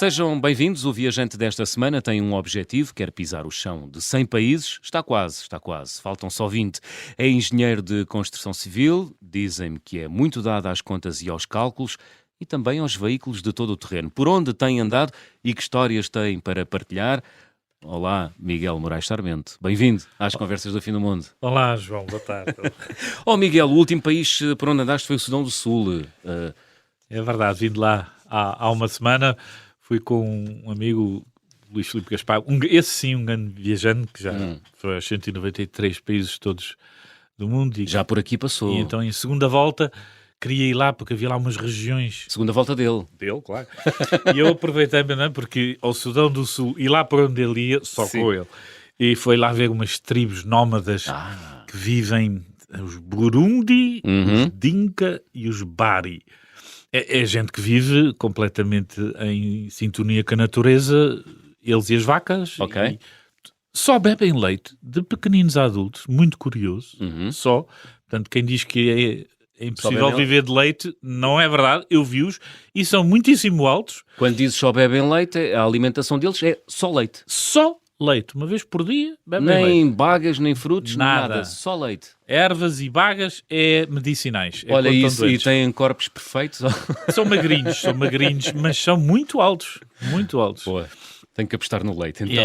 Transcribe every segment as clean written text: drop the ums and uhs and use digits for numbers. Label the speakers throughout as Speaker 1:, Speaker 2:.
Speaker 1: Sejam bem-vindos. O viajante desta semana tem um objetivo, quer pisar o chão de 100 países. Está quase. Faltam só 20. É engenheiro de construção civil, dizem-me que é muito dado às contas e aos cálculos e também aos veículos de todo o terreno. Por onde tem andado e que histórias tem para partilhar? Olá, Miguel Moraes Sarmento. Bem-vindo às Conversas do Fim do Mundo.
Speaker 2: Olá, João. Boa tarde.
Speaker 1: Miguel, o último país por onde andaste foi o Sudão do Sul.
Speaker 2: É verdade, vim de lá há uma semana, fui com um amigo, Luís Filipe Gaspar, esse sim, um grande viajante, que já foi aos 193 países todos do mundo. E
Speaker 1: já por aqui passou.
Speaker 2: E então, em segunda volta, queria ir lá, porque havia lá umas regiões...
Speaker 1: Segunda volta dele.
Speaker 2: Dele, claro. E eu aproveitei, não é? Porque ao Sudão do Sul, e lá para onde ele ia, só
Speaker 1: sim.
Speaker 2: com ele. E foi lá ver umas tribos nómadas que vivem, os Burundi, os Dinka e os Bari. É gente que vive completamente em sintonia com a natureza, eles e as vacas.
Speaker 1: Ok.
Speaker 2: E só bebem leite, de pequeninos a adultos, muito curioso, só. Portanto, quem diz que é impossível viver de leite, não é verdade, eu vi-os, e são muitíssimo altos.
Speaker 1: Quando dizes só bebem leite, a alimentação deles é só leite.
Speaker 2: Só leite, uma vez por dia, bebem leite.
Speaker 1: Nem bagas, nem frutos,
Speaker 2: nada.
Speaker 1: Só leite.
Speaker 2: Ervas e bagas é medicinais.
Speaker 1: Olha isso, e têm corpos perfeitos.
Speaker 2: São magrinhos, mas são muito altos, muito altos.
Speaker 1: Boa, tenho que apostar no leite, então.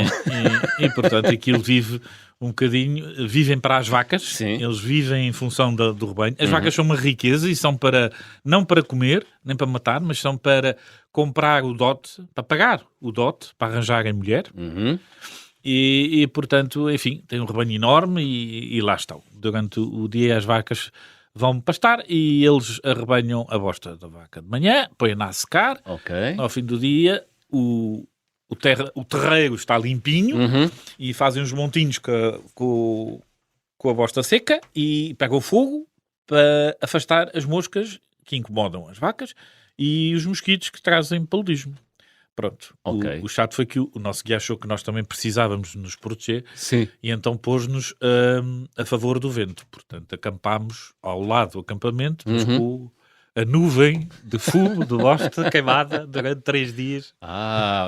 Speaker 2: E portanto, aquilo vive um bocadinho, vivem para as vacas.
Speaker 1: Sim.
Speaker 2: Eles vivem em função do rebanho. As vacas são uma riqueza e são não para comer, nem para matar, mas são para comprar o dote, para pagar o dote, para arranjarem mulher. E, portanto, enfim, tem um rebanho enorme e lá estão. Durante o dia as vacas vão pastar e eles arrebanham a bosta da vaca de manhã, põem-na a secar.
Speaker 1: Ok.
Speaker 2: Ao fim do dia, o terreiro está limpinho e fazem uns montinhos com a bosta seca e pegam o fogo para afastar as moscas que incomodam as vacas e os mosquitos que trazem paludismo. Pronto.
Speaker 1: Okay.
Speaker 2: O chato foi que o nosso guia achou que nós também precisávamos nos proteger.
Speaker 1: Sim.
Speaker 2: E então pôs-nos a favor do vento. Portanto, acampámos ao lado do acampamento, mas com a nuvem de fumo de bosta queimada durante 3 dias.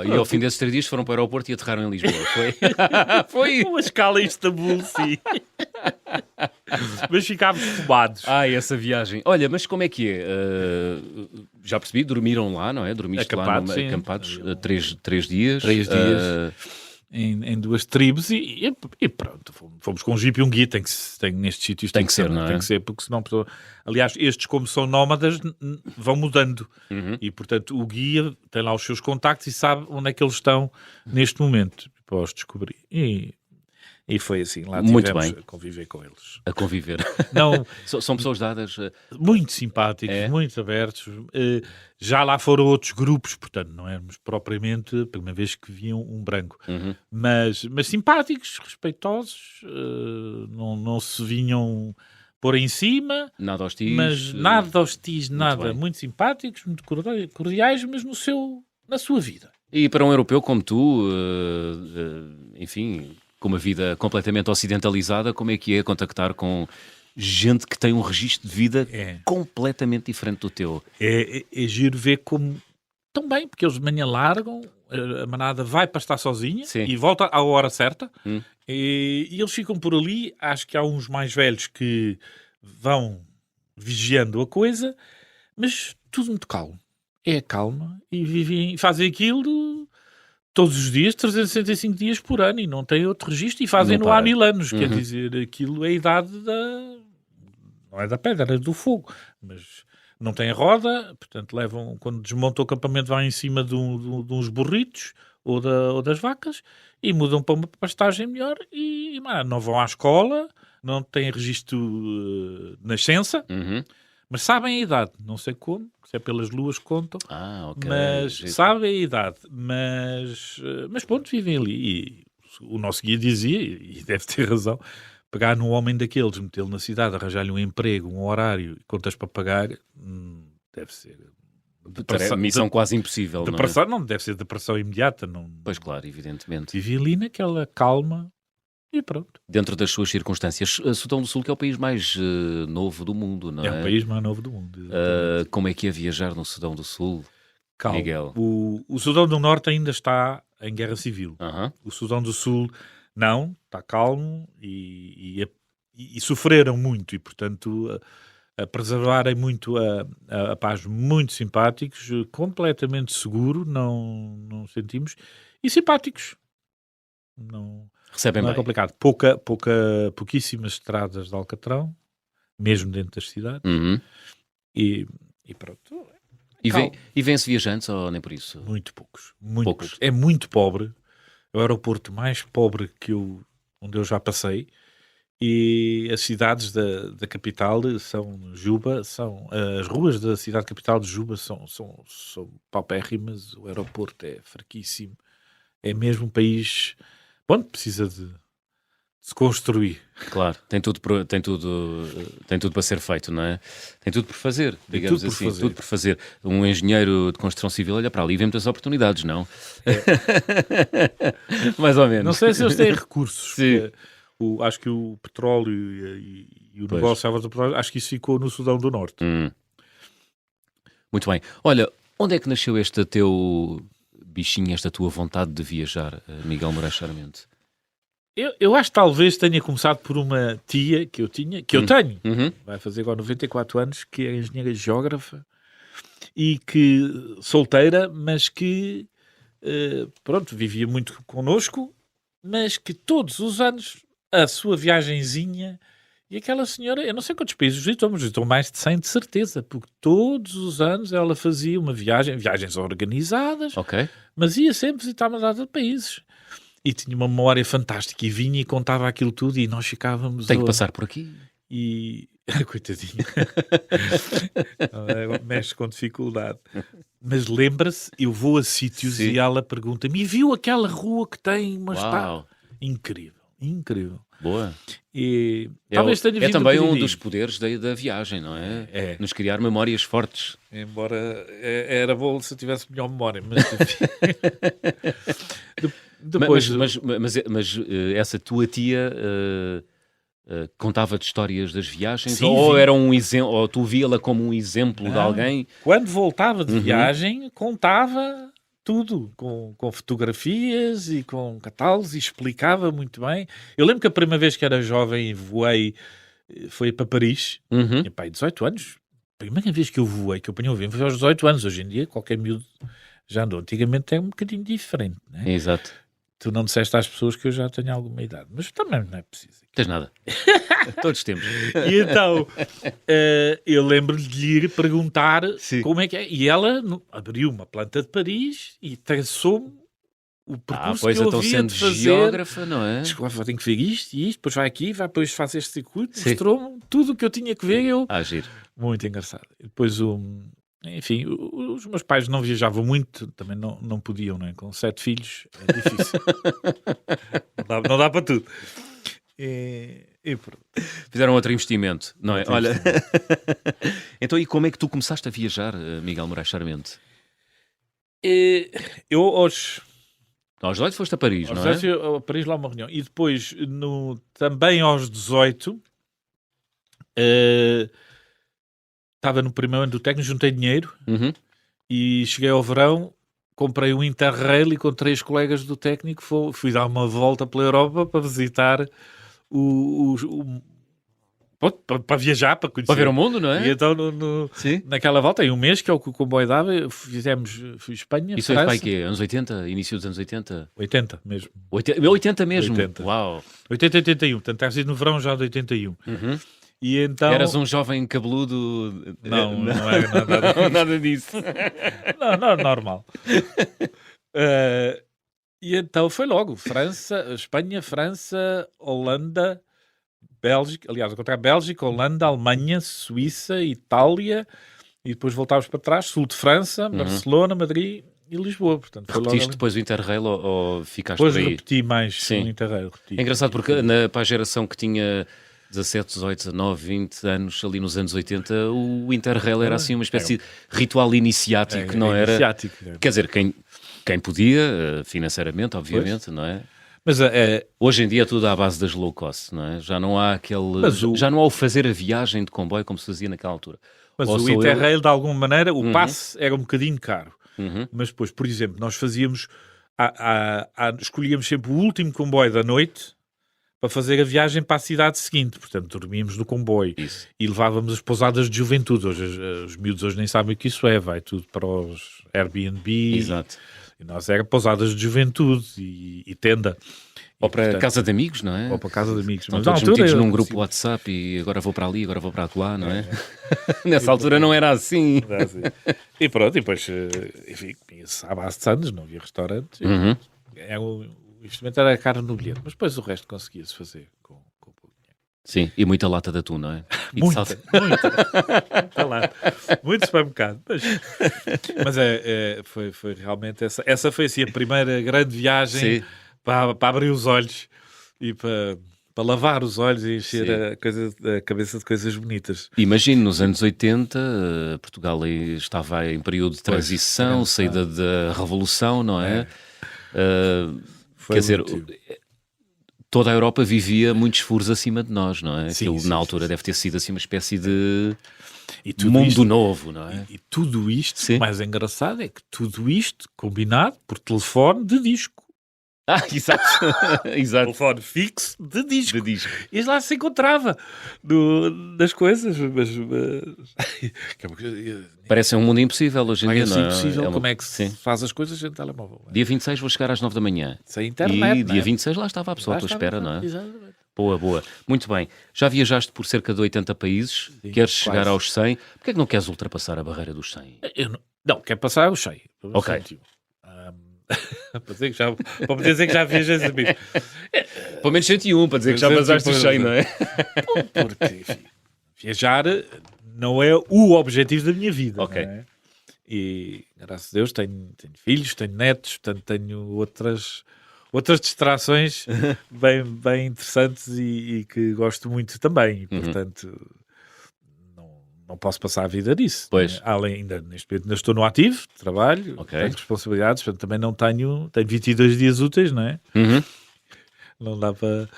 Speaker 1: E ao fim desses 3 dias foram para o aeroporto e aterraram em Lisboa, foi?
Speaker 2: Foi uma escala em Istambul, sim. Mas ficámos fumados.
Speaker 1: Essa viagem. Olha, mas como é que é? Já percebi, dormiram lá, não é? Dormiste
Speaker 2: acampados,
Speaker 1: lá acampados 3 dias.
Speaker 2: 3 dias. Em 2 tribos e pronto, fomos com um jeep e um guia, nestes sítios
Speaker 1: tem que ser, não é?
Speaker 2: Tem que ser, porque senão... Aliás, estes como são nómadas vão mudando e portanto o guia tem lá os seus contactos e sabe onde é que eles estão neste momento, para os descobrir. E foi assim, lá tivemos a conviver com eles.
Speaker 1: A conviver.
Speaker 2: Não,
Speaker 1: são pessoas dadas...
Speaker 2: Muito simpáticos, muito abertos. Já lá foram outros grupos, portanto, não éramos propriamente a primeira vez que viam um branco. Mas simpáticos, respeitosos, não se vinham pôr em cima.
Speaker 1: Nada hostis.
Speaker 2: Mas nada hostis, nada. Muito simpáticos, muito cordiais, mas na sua vida.
Speaker 1: E para um europeu como tu, enfim... com uma vida completamente ocidentalizada, como é que é contactar com gente que tem um registro de vida completamente diferente do teu?
Speaker 2: É giro ver como... Tão bem, porque eles de manhã largam, a manada vai pastar sozinha e volta à hora certa, e eles ficam por ali. Acho que há uns mais velhos que vão vigiando a coisa, mas tudo muito calmo. É calma e fazem aquilo... todos os dias, 365 dias por ano, e não tem outro registro, e fazem-no há 1000 anos. Quer dizer, aquilo é a idade não é da pedra, é do fogo. Mas não tem a roda, portanto, quando desmontam o acampamento, vão em cima de uns burritos ou das vacas, e mudam para uma pastagem melhor, e não vão à escola, não têm registro de nascença, mas sabem a idade, não sei como, se é pelas luas que contam, mas sabem a idade, mas pronto, vivem ali. E o nosso guia dizia, e deve ter razão, pegar num homem daqueles, metê-lo na cidade, arranjar-lhe um emprego, um horário, contas para pagar, deve ser...
Speaker 1: Missão quase impossível,
Speaker 2: depressão, não deve ser depressão imediata. Não...
Speaker 1: Pois claro, evidentemente.
Speaker 2: Vivi ali naquela calma... E pronto.
Speaker 1: Dentro das suas circunstâncias, Sudão do Sul, que é o país mais novo do mundo, não é?
Speaker 2: É o país mais novo do mundo.
Speaker 1: Como é que é viajar no Sudão do Sul?
Speaker 2: Calma.
Speaker 1: Miguel?
Speaker 2: O Sudão do Norte ainda está em guerra civil. O Sudão do Sul não, está calmo e sofreram muito e, portanto, a preservarem muito a paz, muito simpáticos, completamente seguro, não sentimos, e simpáticos.
Speaker 1: Recebem
Speaker 2: não é
Speaker 1: bem.
Speaker 2: complicado. Pouquíssimas estradas de Alcatrão, mesmo dentro das cidades, e pronto.
Speaker 1: E vêm-se viajantes ou nem por isso?
Speaker 2: Muito poucos. Poucos. É muito pobre. É o aeroporto mais pobre onde eu já passei. E as cidades da capital são Juba, as ruas da cidade capital de Juba são paupérrimas, o aeroporto é fraquíssimo. É mesmo um país, bom, precisa de se construir.
Speaker 1: Claro, tem tudo para ser feito, não é? Tem tudo por fazer, digamos assim. Tudo por fazer. Um engenheiro de construção civil olha para ali e vê muitas oportunidades, não? Mais ou menos.
Speaker 2: Não sei se eles têm recursos.
Speaker 1: Sim.
Speaker 2: Acho que o petróleo e o negócio à volta do petróleo, acho que isso ficou no Sudão do Norte.
Speaker 1: Muito bem. Olha, onde é que nasceu este teu bichinho, esta tua vontade de viajar, Miguel Moraes Sarmento?
Speaker 2: Eu acho que talvez tenha começado por uma tia que eu tenho, vai fazer agora 94 anos, que é engenheira geógrafa e que solteira, mas que pronto, vivia muito connosco, mas que todos os anos a sua viagenzinha, e aquela senhora, eu não sei quantos países visitou, mas visitou mais de 100 de certeza, porque todos os anos ela fazia uma viagens organizadas, mas ia sempre visitar uma data de países. E tinha uma memória fantástica e vinha e contava aquilo tudo e nós ficávamos...
Speaker 1: Tem que passar por aqui.
Speaker 2: E... Coitadinha. Mexe com dificuldade. Mas lembra-se, eu vou a sítios e ela pergunta-me, e viu aquela rua que tem uma espada? Incrível.
Speaker 1: Boa.
Speaker 2: E talvez tenha vindo
Speaker 1: também um dos poderes da viagem, não é? Nos criar memórias fortes.
Speaker 2: Embora era bom se eu tivesse melhor memória, mas depois...
Speaker 1: Mas essa tua tia contava-te histórias das viagens?
Speaker 2: Sim,
Speaker 1: ou era um exemplo, ou tu via-la como um exemplo de alguém?
Speaker 2: Quando voltava de viagem, contava tudo, com fotografias e com catálogos, e explicava muito bem. Eu lembro que a primeira vez que era jovem voei, foi para Paris, tinha pai 18 anos. A primeira vez que eu voei, que eu apanhei o avião, foi aos 18 anos. Hoje em dia, qualquer miúdo já andou. Antigamente é um bocadinho diferente, não é?
Speaker 1: Exato.
Speaker 2: Tu não disseste às pessoas que eu já tenho alguma idade, mas também não é preciso.
Speaker 1: Tens nada. Todos temos.
Speaker 2: E então, eu lembro-lhe de ir perguntar como é que é. E ela abriu uma planta de Paris e traçou-me o percurso que eu
Speaker 1: então
Speaker 2: havia
Speaker 1: sendo
Speaker 2: de fazer.
Speaker 1: geógrafa, não é?
Speaker 2: Tenho que ver isto e isto, depois vai aqui, depois faz este circuito. Mostrou-me tudo o que eu tinha que ver.
Speaker 1: Giro.
Speaker 2: Muito engraçado. E depois enfim, os meus pais não viajavam muito, também não podiam, não é? Com 7 filhos é difícil. não dá para tudo. E pronto.
Speaker 1: Fizeram outro investimento, não é? Olha, então e como é que tu começaste a viajar, Miguel Moraes Sarmento?
Speaker 2: Eu aos
Speaker 1: 18 foste a Paris, não é?
Speaker 2: A Paris, lá uma reunião. E depois, também aos 18... estava no primeiro ano do técnico, juntei dinheiro e cheguei ao verão, comprei um Interrail e com 3 colegas do técnico fui dar uma volta pela Europa para visitar para viajar, para conhecer.
Speaker 1: Para ver o mundo, não é?
Speaker 2: E então naquela volta, em um mês, que é o que o comboio dava, fui Espanha,
Speaker 1: Isso foi para quê? Anos 80? Início dos anos 80?
Speaker 2: 80 mesmo.
Speaker 1: 80 mesmo?
Speaker 2: 80.
Speaker 1: Uau!
Speaker 2: 80 e 81, portanto, estava sido no verão já de 81. E então...
Speaker 1: Eras um jovem cabeludo?
Speaker 2: Não é
Speaker 1: nada disso.
Speaker 2: Não, normal. E então foi logo. Espanha, França, Holanda, Bélgica. Aliás, encontrar Bélgica, Holanda, Alemanha, Suíça, Itália. E depois voltámos para trás. Sul de França, Barcelona, Madrid e Lisboa. Portanto,
Speaker 1: repetiste depois o Interrail ou ficaste
Speaker 2: depois
Speaker 1: por aí?
Speaker 2: Depois repeti mais o Interrail.
Speaker 1: É engraçado porque para a geração que tinha 17, 18, 19, 20 anos, ali nos anos 80, o Interrail era assim uma espécie de ritual iniciático, não era?
Speaker 2: Iniciático.
Speaker 1: Quer dizer, quem podia, financeiramente, obviamente, não é?
Speaker 2: Mas
Speaker 1: hoje em dia é tudo à base das low cost, não é? Já não há já não há o fazer a viagem de comboio como se fazia naquela altura.
Speaker 2: Mas o Interrail, de alguma maneira, o passe era um bocadinho caro. mas depois, por exemplo, nós fazíamos, escolhíamos sempre o último comboio da noite para fazer a viagem para a cidade seguinte. Portanto, dormíamos no comboio e levávamos as pousadas de juventude. Hoje, os miúdos hoje nem sabem o que isso é, vai tudo para os Airbnb.
Speaker 1: Exato.
Speaker 2: E nós era pousadas de juventude e tenda.
Speaker 1: Ou para portanto, casa de amigos, não é?
Speaker 2: Ou para casa de amigos.
Speaker 1: Estão todos metidos num grupo WhatsApp e agora vou para ali, agora vou para lá, não é? Nessa altura não era assim.
Speaker 2: Era assim. E pronto, e depois, enfim, comia-se à base de sandes, não havia restaurantes. O investimento era caro no bilhete, mas depois o resto conseguia-se fazer com pouco dinheiro.
Speaker 1: Sim, e muita lata de atum, não é? E
Speaker 2: muita lata. Muito supermercado. Mas foi realmente essa foi assim a primeira grande viagem para abrir os olhos e para lavar os olhos e encher a cabeça de coisas bonitas.
Speaker 1: Imagino, nos anos 80, Portugal estava em período de transição, saída da Revolução, não é? Quer dizer, toda a Europa vivia muitos furos acima de nós, não é? Aquilo, na altura, deve ter sido assim uma espécie de mundo novo, não é?
Speaker 2: E tudo isto, o mais engraçado é que tudo isto combinado por telefone de disco.
Speaker 1: Exato. Exato.
Speaker 2: Telefone fixo de disco. E lá se encontrava das coisas.
Speaker 1: Parece um mundo impossível hoje em dia, não é?
Speaker 2: Impossível. Como é que se faz as coisas em telemóvel?
Speaker 1: Dia 26 vou chegar às 9 da manhã.
Speaker 2: Sem internet,
Speaker 1: e dia 26 lá estava a pessoa à tua espera, não é?
Speaker 2: Exatamente.
Speaker 1: Boa. Muito bem. Já viajaste por cerca de 80 países. Queres chegar aos 100. Porquê é que não queres ultrapassar a barreira dos 100?
Speaker 2: Não, quero passar aos 100.
Speaker 1: Ok.
Speaker 2: Para dizer que já viajas a mim.
Speaker 1: Pelo menos 101, para dizer que já passaste os 100, não é?
Speaker 2: Porque, enfim, viajar não é o objetivo da minha vida.
Speaker 1: Ok.
Speaker 2: Não é? E, graças a Deus, tenho filhos, tenho netos, portanto, tenho outras distrações bem interessantes e que gosto muito também. E, portanto, não posso passar a vida disso.
Speaker 1: Pois.
Speaker 2: Né? Além, neste momento ainda estou no ativo, trabalho, tenho responsabilidades, portanto também não tenho 22 dias úteis, não é? Não dá para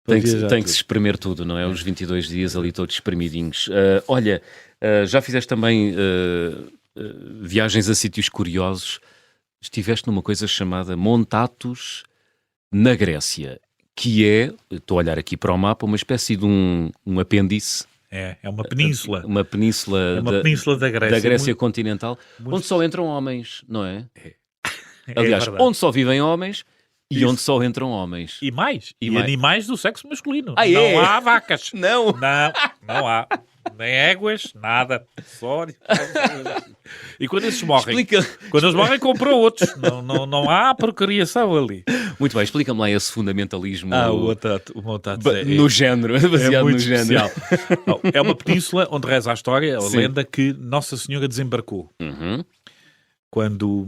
Speaker 2: viajar.
Speaker 1: Tem que se espremer tudo, não é? Os 22 dias ali todos espremidinhos. Olha, já fizeste também viagens a sítios curiosos. Estiveste numa coisa chamada Montatos na Grécia, que estou a olhar aqui para o mapa, uma espécie de um apêndice.
Speaker 2: É uma península.
Speaker 1: Uma península,
Speaker 2: península da Grécia.
Speaker 1: Da Grécia continental, onde só entram homens, não é? Aliás,
Speaker 2: verdade.
Speaker 1: onde só vivem homens e onde só entram homens.
Speaker 2: E animais do sexo masculino.
Speaker 1: Não
Speaker 2: há vacas.
Speaker 1: Não
Speaker 2: há. Nem éguas, nada. Só. E quando eles morrem? Quando eles morrem, compram outros. Não há procriação ali.
Speaker 1: Muito bem, explica-me lá esse fundamentalismo.
Speaker 2: O Montatos
Speaker 1: no género, baseado no género.
Speaker 2: É uma península onde reza a história, a lenda, que Nossa Senhora desembarcou. Quando,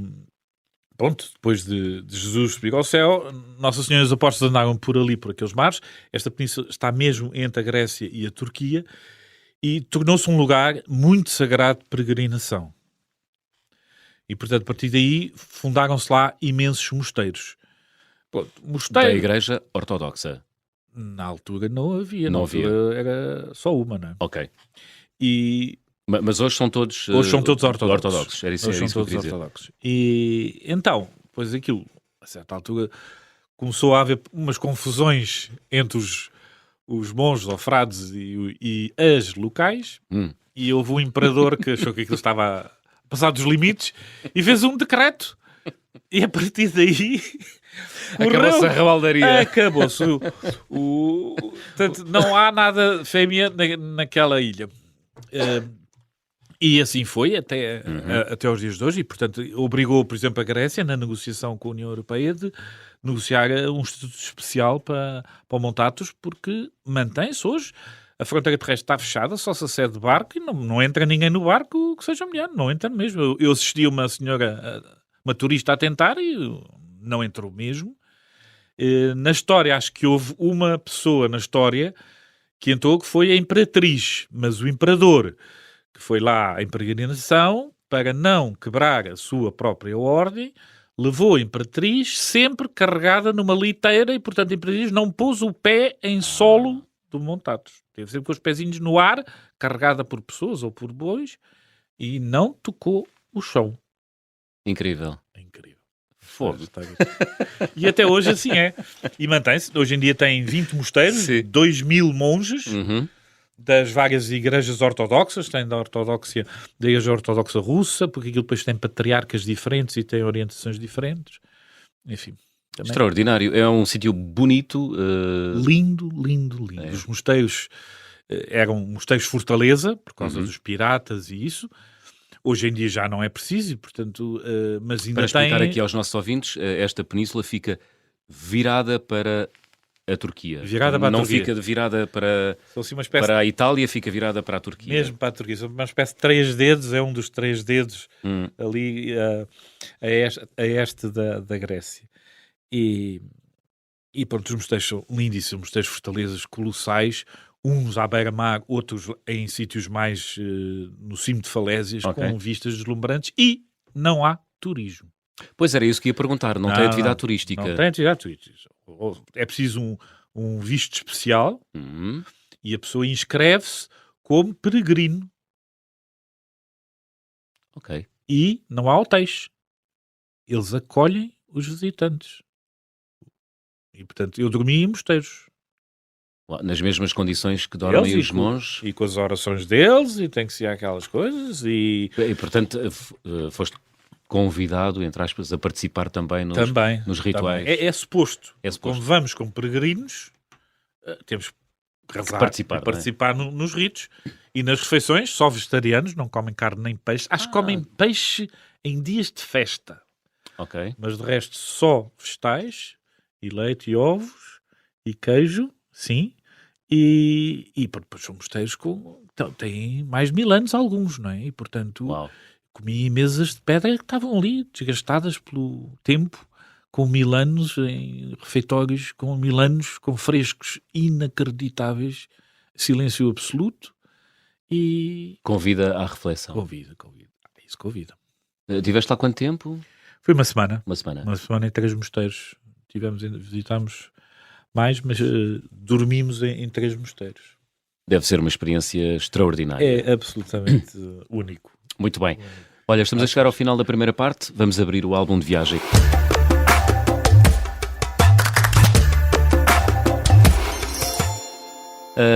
Speaker 2: depois de Jesus subir ao céu, Nossa Senhora e os apóstolos andaram por ali, por aqueles mares. Esta península está mesmo entre a Grécia e a Turquia e tornou-se um lugar muito sagrado de peregrinação. E, portanto, a partir daí, fundaram-se lá imensos mosteiros.
Speaker 1: Da Igreja Ortodoxa.
Speaker 2: Na altura não havia. Era só uma, não é?
Speaker 1: Ok.
Speaker 2: Mas
Speaker 1: hoje são todos...
Speaker 2: Hoje são todos ortodoxos.
Speaker 1: Era isso que eu queria dizer.
Speaker 2: E então, pois aquilo, a certa altura, começou a haver umas confusões entre os monges ou frades e as locais. E houve um imperador que achou que aquilo estava a passar dos limites e fez um decreto. E a partir daí...
Speaker 1: Acabou-se a rebaldaria.
Speaker 2: Acabou-se. Portanto, não há nada fêmea naquela ilha. E assim foi até os dias de hoje. E, portanto, obrigou, por exemplo, a Grécia, na negociação com a União Europeia, de negociar um estatuto especial para o Montatos, porque mantém-se hoje. A fronteira terrestre está fechada, só se acede de barco e não entra ninguém no barco que seja mulher. Não entra mesmo. Eu assisti uma senhora... uma turista a tentar e não entrou mesmo. Na história, acho que houve uma pessoa na história que entrou, que foi a imperatriz. Mas o imperador, que foi lá em peregrinação, para não quebrar a sua própria ordem, levou a imperatriz sempre carregada numa liteira e, portanto, a imperatriz não pôs o pé em solo do Montatos. Teve sempre com os pezinhos no ar, carregada por pessoas ou por bois, e não tocou o chão.
Speaker 1: Incrível.
Speaker 2: Incrível.
Speaker 1: Fogo.
Speaker 2: E até hoje assim é. E mantém-se. Hoje em dia tem 20 mosteiros, 2.000 monges das várias igrejas ortodoxas. Tem da Igreja Ortodoxa Russa, porque aquilo depois tem patriarcas diferentes e tem orientações diferentes. Enfim. Também.
Speaker 1: Extraordinário. É um sítio bonito.
Speaker 2: Lindo. É. Os mosteiros eram mosteiros fortaleza, por causa dos piratas e isso. Hoje em dia já não é preciso, portanto, mas ainda
Speaker 1: Para explicar aqui aos nossos ouvintes, esta península fica virada para a Turquia. Não fica virada para,
Speaker 2: assim uma espécie
Speaker 1: para a Itália, fica virada para a Turquia.
Speaker 2: Mesmo para a Turquia. Uma espécie de 3 dedos, é um dos 3 dedos ali a este da Grécia. E pronto, os mosteiros são lindíssimos, mosteiros fortalezas colossais, uns à beira-mar, outros em sítios mais no cimo de falésias, com vistas deslumbrantes, e não há turismo.
Speaker 1: Pois era isso que ia perguntar, não tem atividade turística.
Speaker 2: Não tem atividade turística. É preciso um visto especial e a pessoa inscreve-se como peregrino.
Speaker 1: Ok.
Speaker 2: E não há hotéis. Eles acolhem os visitantes. E, portanto, eu dormi em mosteiros.
Speaker 1: Nas mesmas condições que dormem os monges.
Speaker 2: E com as orações deles, e tem que ser aquelas coisas. E
Speaker 1: portanto, foste convidado, entre aspas, a participar também nos rituais.
Speaker 2: É suposto. Como vamos como peregrinos, temos que rezar, participar nos ritos. E nas refeições, só vegetarianos, não comem carne nem peixe. Acho que comem peixe em dias de festa.
Speaker 1: Ok.
Speaker 2: Mas de resto, só vegetais, e leite, e ovos, e queijo, sim. E depois são mosteiros têm mais de 1000 anos alguns, não é? E portanto, comi mesas de pedra que estavam ali, desgastadas pelo tempo, com 1000 anos em refeitórios, com 1000 anos, com frescos inacreditáveis, silêncio absoluto. E
Speaker 1: convida à reflexão.
Speaker 2: Convida. Isso convida.
Speaker 1: Tiveste lá quanto tempo?
Speaker 2: Foi uma semana.
Speaker 1: Uma semana
Speaker 2: em 3 mosteiros. Visitámos mais, mas dormimos em 3 mosteiros.
Speaker 1: Deve ser uma experiência extraordinária.
Speaker 2: É absolutamente único.
Speaker 1: Muito bem. Olha, estamos a chegar ao final da primeira parte. Vamos abrir o álbum de viagem.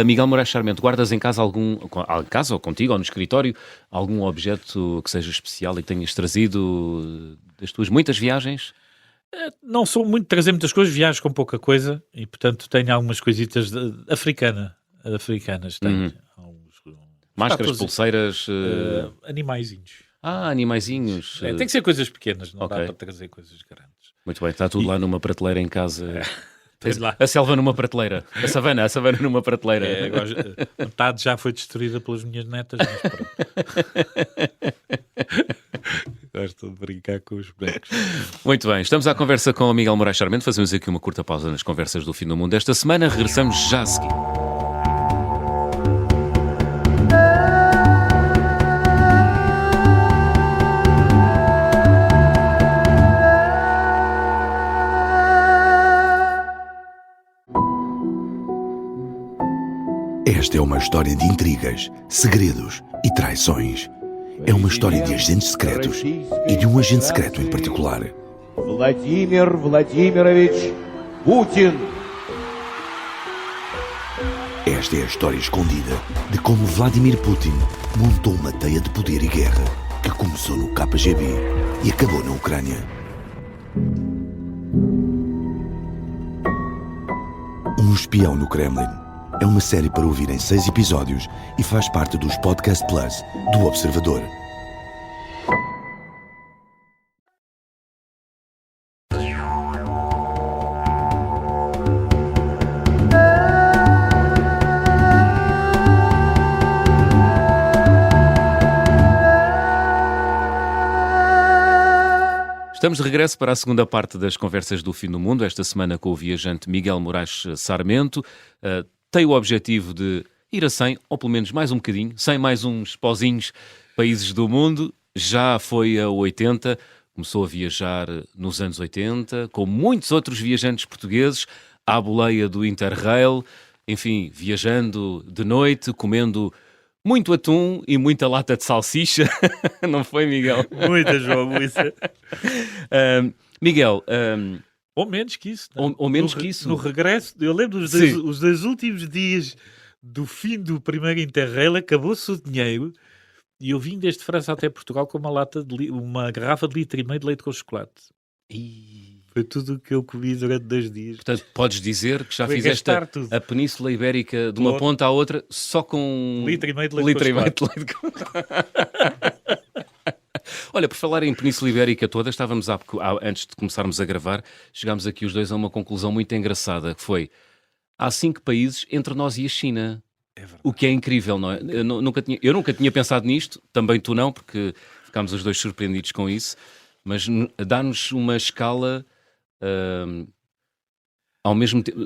Speaker 1: Miguel Moraes Sarmento, guardas em casa ou contigo ou no escritório, algum objeto que seja especial e que tenhas trazido das tuas muitas viagens?
Speaker 2: Não sou muito de trazer muitas coisas, viajo com pouca coisa e, portanto, tenho algumas coisitas africanas. Tenho
Speaker 1: máscaras, pulseiras...
Speaker 2: animaizinhos.
Speaker 1: Animaizinhos.
Speaker 2: Tem que ser coisas pequenas, não dá para trazer coisas grandes.
Speaker 1: Muito bem, está tudo lá numa prateleira em casa...
Speaker 2: Lá.
Speaker 1: A selva numa prateleira. A savana numa prateleira.
Speaker 2: Agora, metade já foi destruída pelas minhas netas, mas pronto. Gosto de brincar com os bonecos.
Speaker 1: Muito bem, estamos à conversa com o Miguel Moraes Sarmento. Fazemos aqui uma curta pausa nas conversas do Fim do Mundo esta semana. Regressamos já a seguir.
Speaker 3: Esta é uma história de intrigas, segredos e traições. É uma história de agentes secretos e de um agente secreto em particular.
Speaker 4: Vladimir Vladimirovich Putin.
Speaker 3: Esta é a história escondida de como Vladimir Putin montou uma teia de poder e guerra que começou no KGB e acabou na Ucrânia. Um espião no Kremlin é uma série para ouvir em 6 episódios e faz parte dos Podcast Plus do Observador.
Speaker 1: Estamos de regresso para a segunda parte das conversas do Fim do Mundo, esta semana com o viajante Miguel Moraes Sarmento. Tem o objetivo de ir a 100, ou pelo menos mais um bocadinho, 100 mais uns pozinhos países do mundo. Já foi a 80, começou a viajar nos anos 80, com muitos outros viajantes portugueses, à boleia do Interrail, enfim, viajando de noite, comendo muito atum e muita lata de salsicha. Não foi, Miguel?
Speaker 2: Muita, João, muita.
Speaker 1: Miguel...
Speaker 2: ou menos que isso.
Speaker 1: Ou menos que isso.
Speaker 2: No regresso, eu lembro os dois últimos dias do fim do primeiro Interrail, acabou-se o dinheiro e eu vim desde França até Portugal com uma garrafa de 1,5 litro de leite com chocolate. Foi tudo o que eu comi durante 2 dias.
Speaker 1: Portanto, podes dizer que já fizeste a Península Ibérica de uma ponta à outra só com
Speaker 2: 1,5 litro de leite com
Speaker 1: chocolate. Olha, por falar em Península Ibérica toda, estávamos antes de começarmos a gravar, chegámos aqui os dois a uma conclusão muito engraçada, que foi, há 5 países entre nós e a China.
Speaker 2: É verdade.
Speaker 1: O que é incrível, não é? Eu nunca tinha pensado nisto, também tu não, porque ficámos os dois surpreendidos com isso, mas dá-nos uma escala ao mesmo tempo.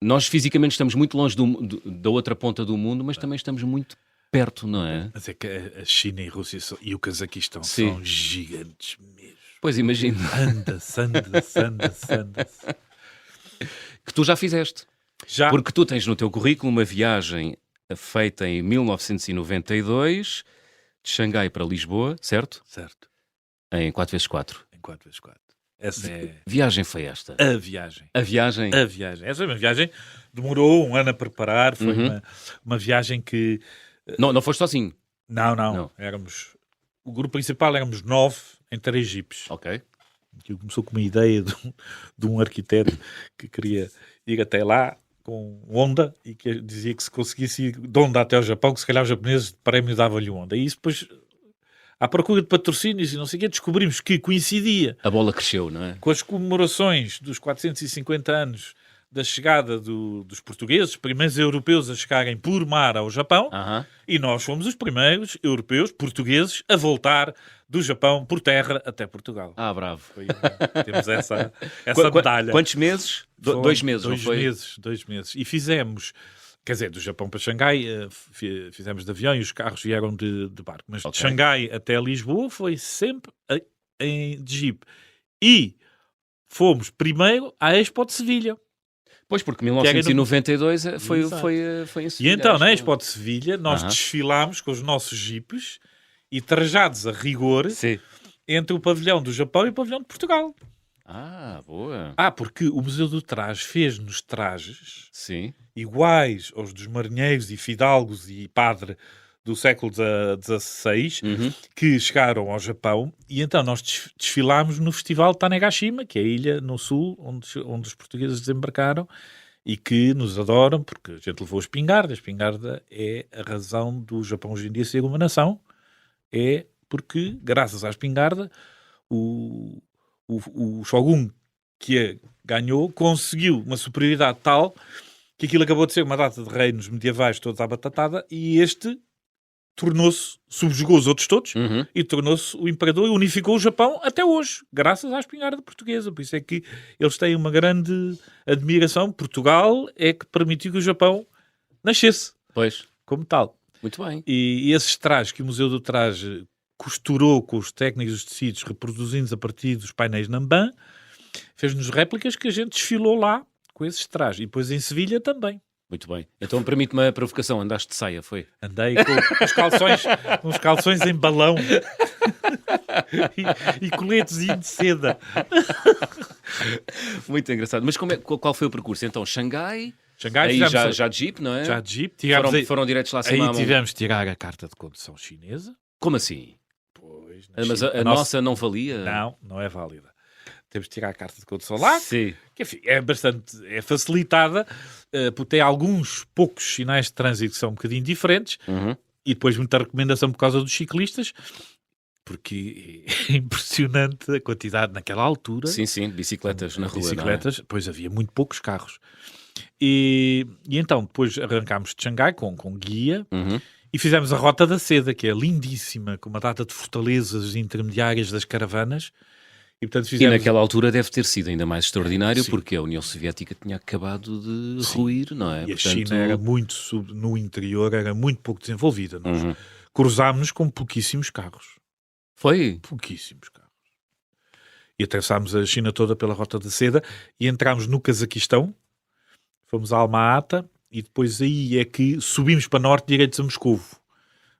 Speaker 1: Nós fisicamente estamos muito longe da outra ponta do mundo, mas também estamos muito perto, não é?
Speaker 2: Mas é que a China e a Rússia e o Cazaquistão são gigantes mesmo.
Speaker 1: Pois, imagino.
Speaker 2: Anda-se.
Speaker 1: Que tu já fizeste.
Speaker 2: Já.
Speaker 1: Porque tu tens no teu currículo uma viagem feita em 1992 de Xangai para Lisboa, certo?
Speaker 2: Certo.
Speaker 1: Em 4x4.
Speaker 2: Em 4x4. Essa é...
Speaker 1: viagem foi esta?
Speaker 2: A viagem.
Speaker 1: A viagem?
Speaker 2: A viagem. Essa é uma viagem, demorou 1 ano a preparar, foi uma viagem que...
Speaker 1: Não foste sozinho?
Speaker 2: Não. O grupo principal éramos 9 em 3 jipes.
Speaker 1: Ok.
Speaker 2: Que começou com uma ideia de um arquiteto que queria ir até lá com Honda e que dizia que se conseguisse ir de Honda até ao Japão, que se calhar os japoneses de prémio davam-lhe Honda. E isso depois, à procura de patrocínios e não sei o quê, descobrimos que coincidia.
Speaker 1: A bola cresceu, não é?
Speaker 2: Com as comemorações dos 450 anos da chegada dos portugueses, os primeiros europeus a chegarem por mar ao Japão, e nós fomos os primeiros europeus, portugueses, a voltar do Japão por terra até Portugal.
Speaker 1: Bravo.
Speaker 2: Temos essa medalha.
Speaker 1: Quantos meses? 2 meses, não foi?
Speaker 2: 2 meses. E fizemos, quer dizer, do Japão para Xangai, fizemos de avião e os carros vieram de barco. Mas de Xangai até Lisboa foi sempre de Jeep. E fomos primeiro à Expo de Sevilha.
Speaker 1: Pois, porque 1992 foi em Sevilha.
Speaker 2: E então, na Expo de Sevilha, nós desfilámos com os nossos jipes e trajados a rigor entre o pavilhão do Japão e o pavilhão de Portugal.
Speaker 1: Boa.
Speaker 2: Porque o Museu do Traje fez-nos trajes iguais aos dos marinheiros e fidalgos e padre do século XVI que chegaram ao Japão, e então nós desfilámos no Festival de Tanegashima, que é a ilha no sul onde os portugueses desembarcaram e que nos adoram porque a gente levou a espingarda. A espingarda é a razão do Japão hoje em dia ser uma nação, é porque graças à espingarda o Shogun que a ganhou conseguiu uma superioridade tal que aquilo acabou de ser uma data de reinos medievais todos à batatada, e este subjugou os outros todos e tornou-se o imperador e unificou o Japão até hoje, graças à espingarda portuguesa. Por isso é que eles têm uma grande admiração. Portugal é que permitiu que o Japão nascesse como tal.
Speaker 1: Muito bem.
Speaker 2: E esses trajes que o Museu do Traje costurou com os técnicos dos tecidos, reproduzindo a partir dos painéis Namban, fez-nos réplicas que a gente desfilou lá com esses trajes. E depois em Sevilha também.
Speaker 1: Muito bem. Então permite-me a provocação. Andaste de saia, foi?
Speaker 2: Andei com uns calções em balão e coletezinho de seda.
Speaker 1: Muito engraçado. Mas qual foi o percurso? Então, Xangai
Speaker 2: aí
Speaker 1: já de Jeep, não é?
Speaker 2: Já de Jeep.
Speaker 1: Foram diretos lá acima.
Speaker 2: Aí tivemos de tirar a carta de condução chinesa.
Speaker 1: Como assim?
Speaker 2: Pois,
Speaker 1: mas a nossa não valia?
Speaker 2: Não é válida. Temos de tirar a carta de condução lá,
Speaker 1: que
Speaker 2: enfim, é facilitada, porque tem alguns poucos sinais de trânsito que são um bocadinho diferentes, e depois muita recomendação por causa dos ciclistas, porque é impressionante a quantidade naquela altura.
Speaker 1: Sim, de bicicletas na rua.
Speaker 2: Bicicletas, pois havia muito poucos carros. E então depois arrancámos de Xangai com guia, e fizemos a Rota da Seda, que é lindíssima, com uma data de fortalezas intermediárias das caravanas. E, portanto,
Speaker 1: e naquela altura deve ter sido ainda mais extraordinário, porque a União Soviética tinha acabado de ruir, não é?
Speaker 2: E a China era no interior, era muito pouco desenvolvida. Nós cruzámos-nos com pouquíssimos carros.
Speaker 1: Foi?
Speaker 2: Pouquíssimos carros. E atravessámos a China toda pela Rota da Seda e entrámos no Cazaquistão, fomos a Alma-Ata, e depois aí é que subimos para norte direitos a Moscovo.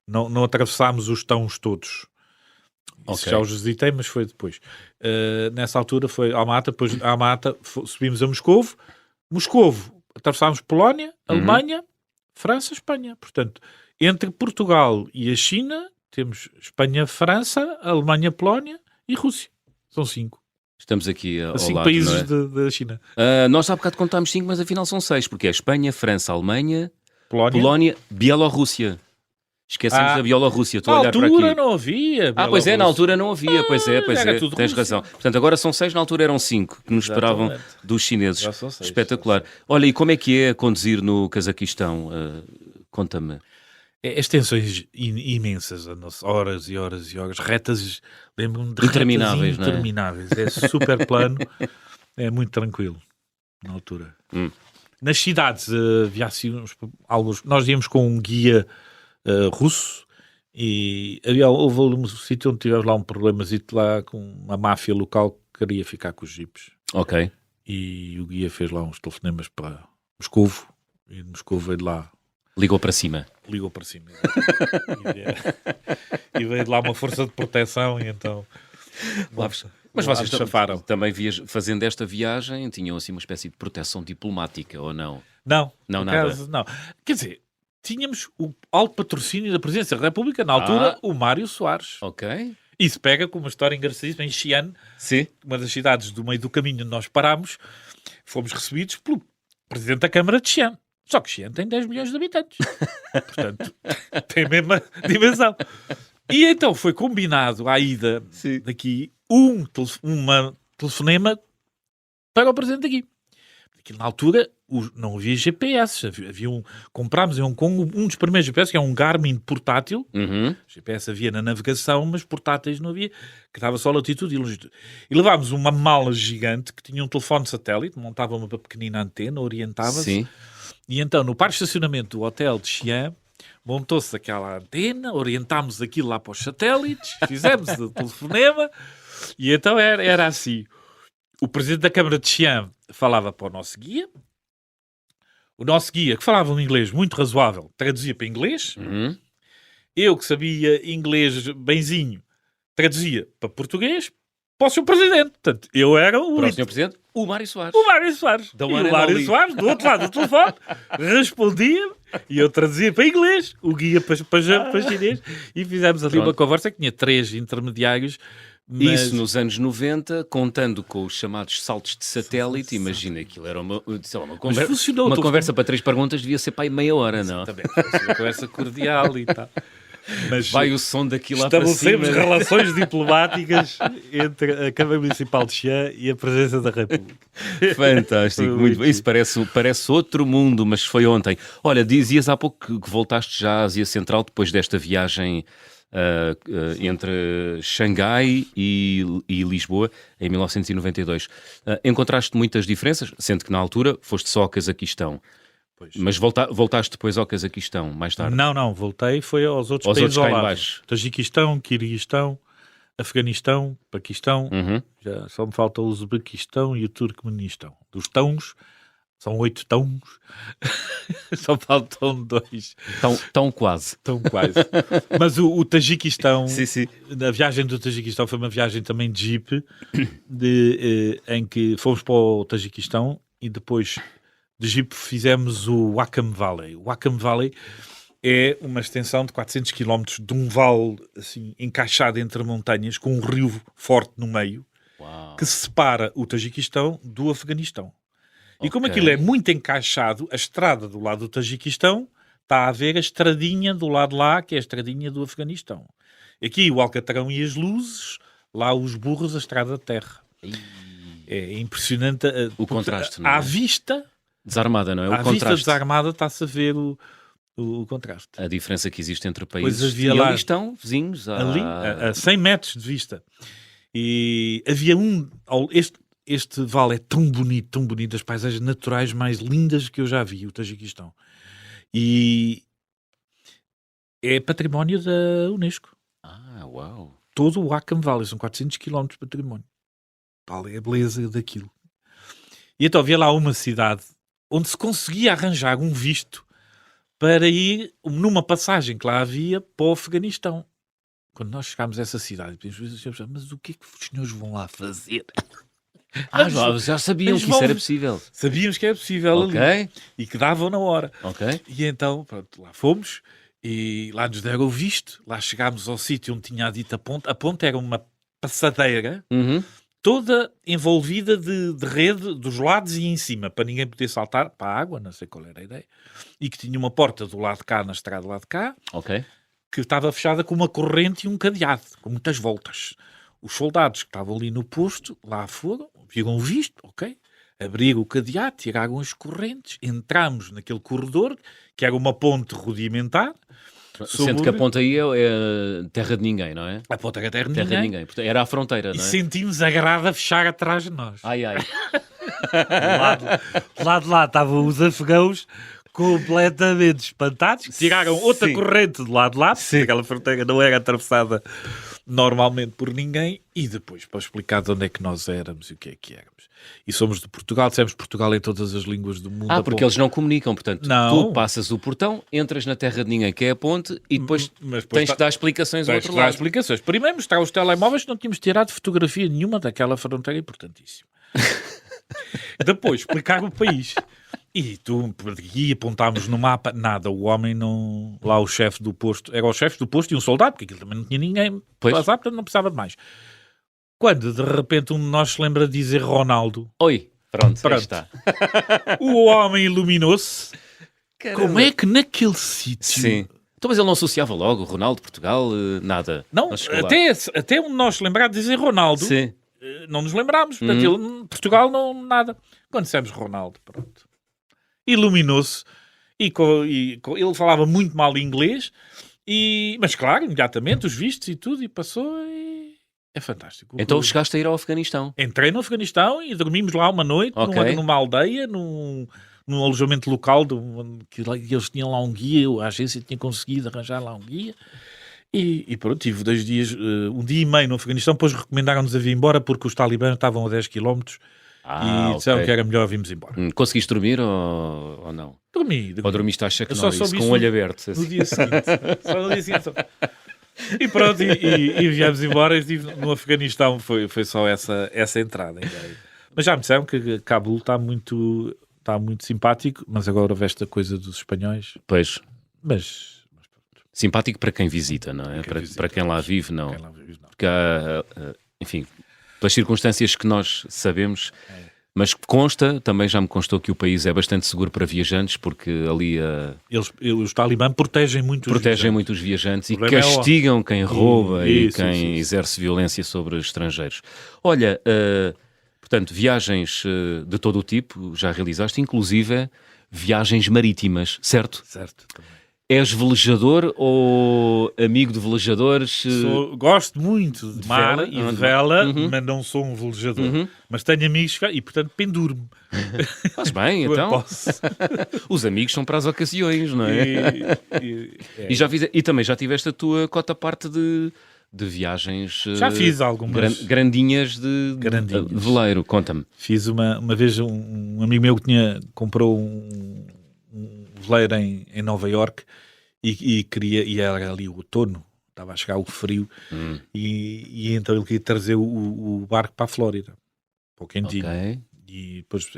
Speaker 2: Não atravessámos os tãos todos. Isso já os visitei, mas foi depois. Nessa altura foi Almata, depois Almata subimos a Moscovo, atravessámos Polónia, Alemanha, França, Espanha. Portanto, entre Portugal e a China, temos Espanha, França, Alemanha, Polónia e Rússia. São 5.
Speaker 1: Estamos aqui ao
Speaker 2: 5
Speaker 1: lado,
Speaker 2: países
Speaker 1: não é?
Speaker 2: da China.
Speaker 1: Nós há bocado contámos 5, mas afinal são 6, porque é Espanha, França, Alemanha,
Speaker 2: Polónia,
Speaker 1: Polónia, Bielorrússia. Esquecemos da Bielorrússia. Estou a olhar para aqui.
Speaker 2: Na altura não havia.
Speaker 1: Pois é, na altura não havia. Pois é. Tens
Speaker 2: Rússia.
Speaker 1: razão. Portanto, agora são 6, na altura eram 5, que nos esperavam dos chineses.
Speaker 2: Já são 6,
Speaker 1: Espetacular. Olha, e como é que é conduzir no Cazaquistão? Conta-me.
Speaker 2: Extensões imensas, horas e horas e horas, retas, lembro-me de
Speaker 1: intermináveis,
Speaker 2: retas intermináveis. É super plano, é muito tranquilo na altura. Nas cidades havia assim alguns. Nós íamos com um guia russo e houve um sítio onde tivemos lá um problemazito lá com uma máfia local que queria ficar com os jipes.
Speaker 1: Ok.
Speaker 2: E o guia fez lá uns telefonemas para Moscovo e de Moscovo veio de lá.
Speaker 1: Ligou para cima.
Speaker 2: E veio de lá uma força de proteção e então...
Speaker 1: Mas vocês também fazendo esta viagem tinham assim uma espécie de proteção diplomática, ou não?
Speaker 2: Não,
Speaker 1: nada.
Speaker 2: Não. Quer dizer, tínhamos o alto patrocínio da Presidência da República, na altura, o Mário Soares.
Speaker 1: Ok.
Speaker 2: Isso pega com uma história engraçadíssima em Xi'an, uma das cidades do meio do caminho onde nós parámos, fomos recebidos pelo Presidente da Câmara de Xi'an. Só que Xi'an tem 10 milhões de habitantes. Portanto, tem a mesma dimensão. E então foi combinado à ida daqui um telefonema para o Presidente daqui. Na altura não havia GPS. Comprámos em Hong Kong um dos primeiros GPS, que é um Garmin portátil. GPS havia na navegação, mas portáteis não havia, que dava só latitude e longitude. E levámos uma mala gigante que tinha um telefone de satélite, montava uma pequenina antena, orientava-se. E então, no parque de estacionamento do hotel de Xi'an, montou-se aquela antena, orientámos aquilo lá para os satélites, fizemos o telefonema, e então era assim. O Presidente da Câmara de Xi'an falava para o nosso guia que falava um inglês muito razoável, traduzia para inglês. Eu que sabia inglês benzinho, traduzia para português, para o Sr. Presidente. Portanto, eu era o...
Speaker 1: Para o Sr. Presidente, o Mário Soares.
Speaker 2: O Mário Soares. E o Mário Soares, do outro lado do telefone, respondia e eu traduzia para inglês, o guia para chinês, e fizemos ali uma conversa que tinha 3 intermediários. Mas...
Speaker 1: Isso nos anos 90, contando com os chamados saltos de satélite, imagina, aquilo era uma conversa para 3 perguntas, devia ser para aí meia hora, não?
Speaker 2: Também, uma conversa cordial e tal.
Speaker 1: Mas vai o som daquilo lá para cima.
Speaker 2: Estabelecemos relações diplomáticas entre a Câmara Municipal de Xi'an e a Presidência da República.
Speaker 1: Fantástico, muito bem. Isso parece outro mundo, mas foi ontem. Olha, dizias há pouco que voltaste já à Ásia Central depois desta viagem entre Xangai e Lisboa em 1992. Encontraste muitas diferenças, sendo que na altura foste só ao Cazaquistão. Pois. Mas voltaste depois ao Cazaquistão, mais tarde?
Speaker 2: Não, voltei, foi aos outros países ao lado. Tajiquistão, Quirguistão, Afeganistão, Paquistão, já só me falta o Uzbequistão e o Turcomenistão. Dos tãos, são 8 tãos, só faltam 2.
Speaker 1: Tão quase.
Speaker 2: Mas o Tajiquistão,
Speaker 1: sim.
Speaker 2: A viagem do Tajiquistão foi uma viagem também de jeep, em que fomos para o Tajiquistão e depois... De Jeep fizemos o Wakam Valley. O Wakam Valley é uma extensão de 400 km de um vale assim, encaixado entre montanhas, com um rio forte no meio, que separa o Tajiquistão do Afeganistão. E como aquilo é muito encaixado, a estrada do lado do Tajiquistão está a ver a estradinha do lado lá, que é a estradinha do Afeganistão. Aqui o Alcatrão e as luzes, lá os burros, a estrada de terra. É impressionante
Speaker 1: o contraste, não é?
Speaker 2: À vista...
Speaker 1: Desarmada, não é?
Speaker 2: À vista desarmada está-se a ver o contraste.
Speaker 1: A diferença que existe entre países.
Speaker 2: Pois havia
Speaker 1: e
Speaker 2: lá,
Speaker 1: ali estão vizinhos.
Speaker 2: Ali, a 100 metros de vista. E havia este vale é tão bonito, das paisagens naturais mais lindas que eu já vi, o Tajiquistão. E é património da Unesco.
Speaker 1: Uau!
Speaker 2: Todo o Wakam Valley, são 400 km de património. Tal é a beleza daquilo. E então havia lá uma cidade onde se conseguia arranjar um visto para ir numa passagem que lá havia para o Afeganistão. Quando nós chegámos a essa cidade, mas o que é que os senhores vão lá fazer?
Speaker 1: Já sabiam que isso era possível.
Speaker 2: Sabíamos que era possível ali. E que davam na hora.
Speaker 1: Okay.
Speaker 2: E então, pronto, lá fomos e lá nos deram o visto. Lá chegámos ao sítio onde tinha a dita ponte. A ponte era uma passadeira toda envolvida de rede dos lados e em cima, para ninguém poder saltar para a água, não sei qual era a ideia. E que tinha uma porta do lado de cá, na estrada do lado de cá, que estava fechada com uma corrente e um cadeado, com muitas voltas. Os soldados que estavam ali no posto, lá foram, viram o visto, abriram o cadeado, tiraram as correntes, entramos naquele corredor, que era uma ponte rudimentar.
Speaker 1: Sendo que a ponte aí é terra de ninguém, não é?
Speaker 2: A ponte era terra de ninguém.
Speaker 1: Portanto, era à fronteira, não é?
Speaker 2: E sentimos a grada fechar atrás de nós.
Speaker 1: Ai.
Speaker 2: Do lado de lá estavam os afegãos completamente espantados. Tiraram outra corrente do lado de lá, porque aquela fronteira não era atravessada normalmente por ninguém. E depois, para explicar de onde é que nós éramos e o que é que éramos. E somos de Portugal, dissemos Portugal em todas as línguas do mundo.
Speaker 1: Porque eles não comunicam, portanto, tu passas o portão, entras na terra de ninguém, que é a ponte, e depois tens de dar explicações ao outro lado.
Speaker 2: Explicações. Primeiro mostrar os telemóveis que não tínhamos tirado fotografia nenhuma daquela fronteira importantíssima. Depois explicar o país. E tu, aqui apontámos no mapa, nada, o homem não... Lá o chefe do posto, era o chefe do posto e um soldado, porque aquilo também não tinha ninguém para passar, portanto não precisava de mais. Quando de repente um de nós se lembra de dizer Ronaldo.
Speaker 1: Oi, pronto. Aí está.
Speaker 2: O homem iluminou-se. Como é que naquele sítio...
Speaker 1: Sim. Então, mas ele não associava logo Ronaldo, Portugal, nada?
Speaker 2: Não, até um de nós se lembrar de dizer Ronaldo, não nos lembrámos. Portanto, Portugal não, nada. Quando dissemos Ronaldo, pronto. Iluminou-se. E ele falava muito mal inglês. Mas claro, imediatamente, os vistos e tudo, e passou e... É fantástico.
Speaker 1: Então chegaste a ir ao Afeganistão?
Speaker 2: Entrei no Afeganistão e dormimos lá uma noite numa aldeia, num alojamento local, que eles tinham lá um guia, a agência tinha conseguido arranjar lá um guia. E pronto, tive 2 dias, um dia e meio no Afeganistão, depois recomendaram-nos a vir embora porque os talibãs estavam a 10 km e disseram que era melhor virmos embora.
Speaker 1: Conseguiste dormir ou não?
Speaker 2: Dormi.
Speaker 1: Ou dormiste à Chuck Norris, com o olho aberto?
Speaker 2: No dia seguinte. Só no dia seguinte. E pronto, e viemos embora. Estive no Afeganistão, foi só essa entrada. Mas já me disseram que Cabul está muito simpático, mas agora houve esta coisa dos espanhóis.
Speaker 1: Pois.
Speaker 2: Mas
Speaker 1: simpático para quem visita, não é? Para quem lá vive, não. Porque há, enfim, pelas circunstâncias que nós sabemos... Mas também já me constou que o país é bastante seguro para viajantes, porque ali
Speaker 2: os talibãs protegem muito
Speaker 1: os viajantes e castigam quem rouba e quem exerce violência sobre estrangeiros. Olha, portanto, viagens de todo o tipo já realizaste, inclusive viagens marítimas, certo?
Speaker 2: Certo, também.
Speaker 1: És velejador ou amigo de velejadores?
Speaker 2: Gosto muito de mar e de vela, mas não sou um velejador. Mas tenho amigos e, portanto, penduro-me.
Speaker 1: Faz bem, então. Os amigos são para as ocasiões, não é? E também já tiveste a tua cota parte de viagens...
Speaker 2: Já fiz algumas.
Speaker 1: Grandinhas de veleiro, conta-me.
Speaker 2: Fiz uma vez, um amigo meu que comprou um veleiro em Nova Iorque e era ali o outono, estava a chegar o frio e então ele queria trazer o barco para a Flórida, para o quentinho. E depois